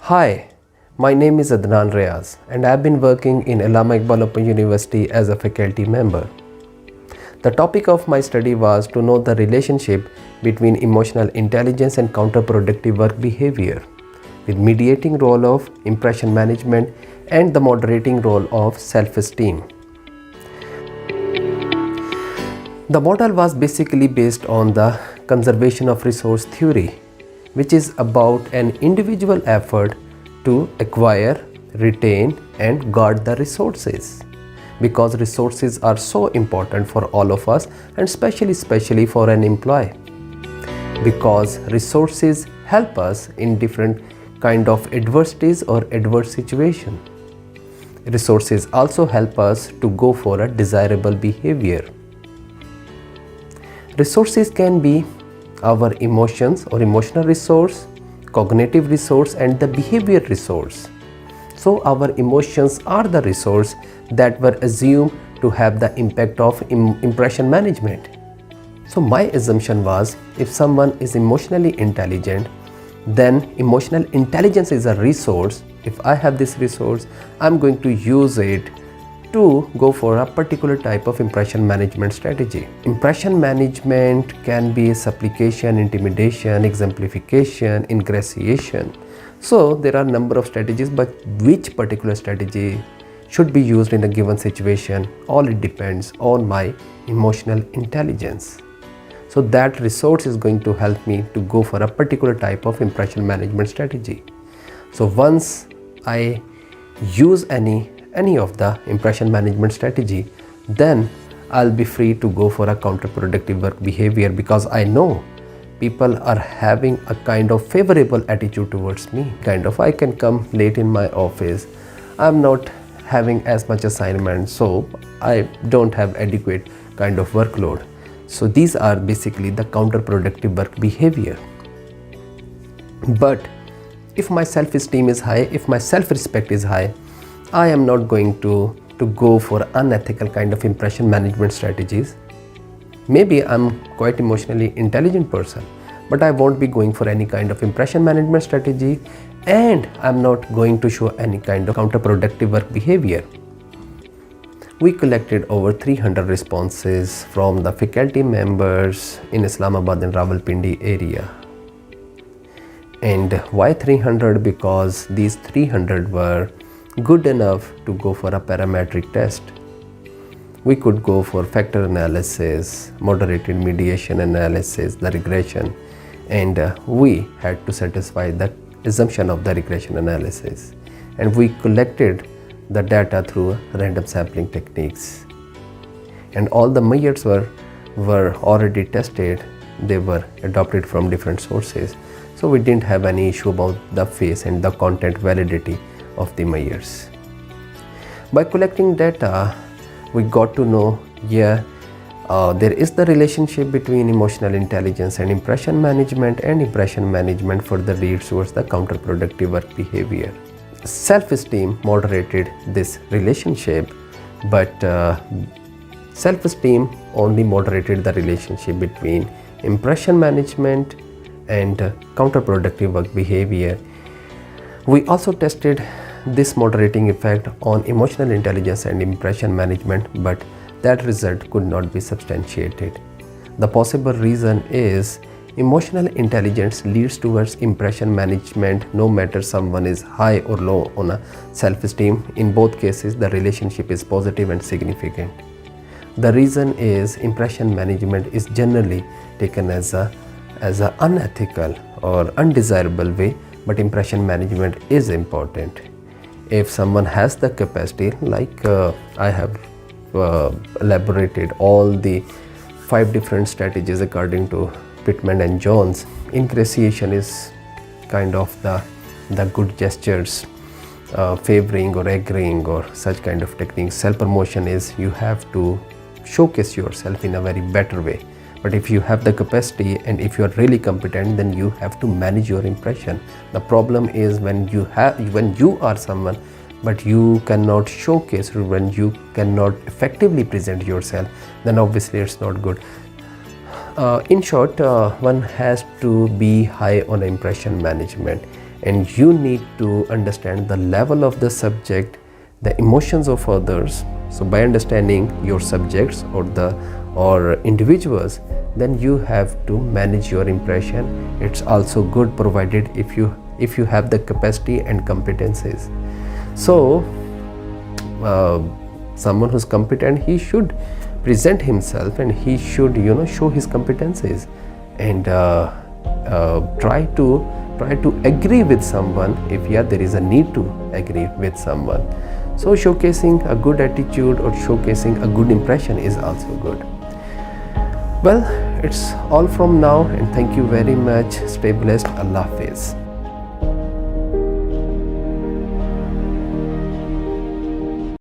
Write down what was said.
Hi, my name is ADNAN RIAZ and I have been working in Allama Iqbal Open University as a faculty member. The topic of my study was to know the relationship between emotional intelligence and counterproductive work behavior, with mediating role of impression management and the moderating role of self-esteem. The model was basically based on the conservation of resource theory, which is about an individual effort to acquire, retain and guard the resources. Because resources are so important for all of us and especially for an employee. Because resources help us in different kind of adversities or adverse situation. Resources also help us to go for a desirable behavior. Resources can be our emotions or emotional resource, cognitive resource and the behavior resource. So our emotions are the resource that were assumed to have the impact of impression management. So my assumption was, if someone is emotionally intelligent, then emotional intelligence is a resource. If I have this resource, I'm going to use it to go for a particular type of impression management strategy. Impression management can be supplication, intimidation, exemplification, ingratiation. So there are a number of strategies, but which particular strategy should be used in a given situation, all it depends on my emotional intelligence. So that resource is going to help me to go for a particular type of impression management strategy. So once I use any of the impression management strategy, then I'll be free to go for a counterproductive work behavior, because I know people are having a kind of favorable attitude towards me. I can come late in my office, I'm not having as much assignment, so I don't have adequate kind of workload. So these are basically the counterproductive work behavior. But if my self-esteem is high, if my self-respect is high, I am not going to go for unethical kind of impression management strategies. Maybe I'm quite emotionally intelligent person, but I won't be going for any kind of impression management strategy, and I'm not going to show any kind of counterproductive work behavior. We collected over 300 responses from the faculty members in Islamabad and Rawalpindi area. And why 300? Because these 300 were good enough to go for a parametric test. We could go for factor analysis, moderated mediation analysis, the regression, and we had to satisfy the assumption of the regression analysis. And we collected the data through random sampling techniques. And all the measures were already tested, they were adopted from different sources. So we didn't have any issue about the face and the content validity of the measures. By collecting data, we got to know, there is the relationship between emotional intelligence and impression management further leads towards the counterproductive work behavior. Self-esteem moderated this relationship, but self-esteem only moderated the relationship between impression management and counterproductive work behavior. We also tested this moderating effect on emotional intelligence and impression management, but that result could not be substantiated. The possible reason is emotional intelligence leads towards impression management no matter someone is high or low on a self-esteem. In both cases, the relationship is positive and significant. The reason is impression management is generally taken as a unethical or undesirable way, but impression management is important. If someone has the capacity, like I have elaborated all the 5 different strategies according to Pittman and Jones. Ingratiation is kind of the good gestures, favoring or agreeing or such kind of techniques. Self-promotion is you have to showcase yourself in a very better way. But if you have the capacity and if you are really competent, then you have to manage your impression. The problem is when you are someone but you cannot showcase, or when you cannot effectively present yourself, then obviously it's not good. In short, one has to be high on impression management, and you need to understand the level of the subject, the emotions of others. So by understanding your subjects or individuals, then you have to manage your impression. It's also good provided if you have the capacity and competencies. So someone who's competent, he should present himself and he should show his competencies, and try to agree with someone if there is a need to agree with someone. So showcasing a good attitude or showcasing a good impression is also good. Well, it's all from now, and thank you very much. Stay blessed. Allah Hafiz.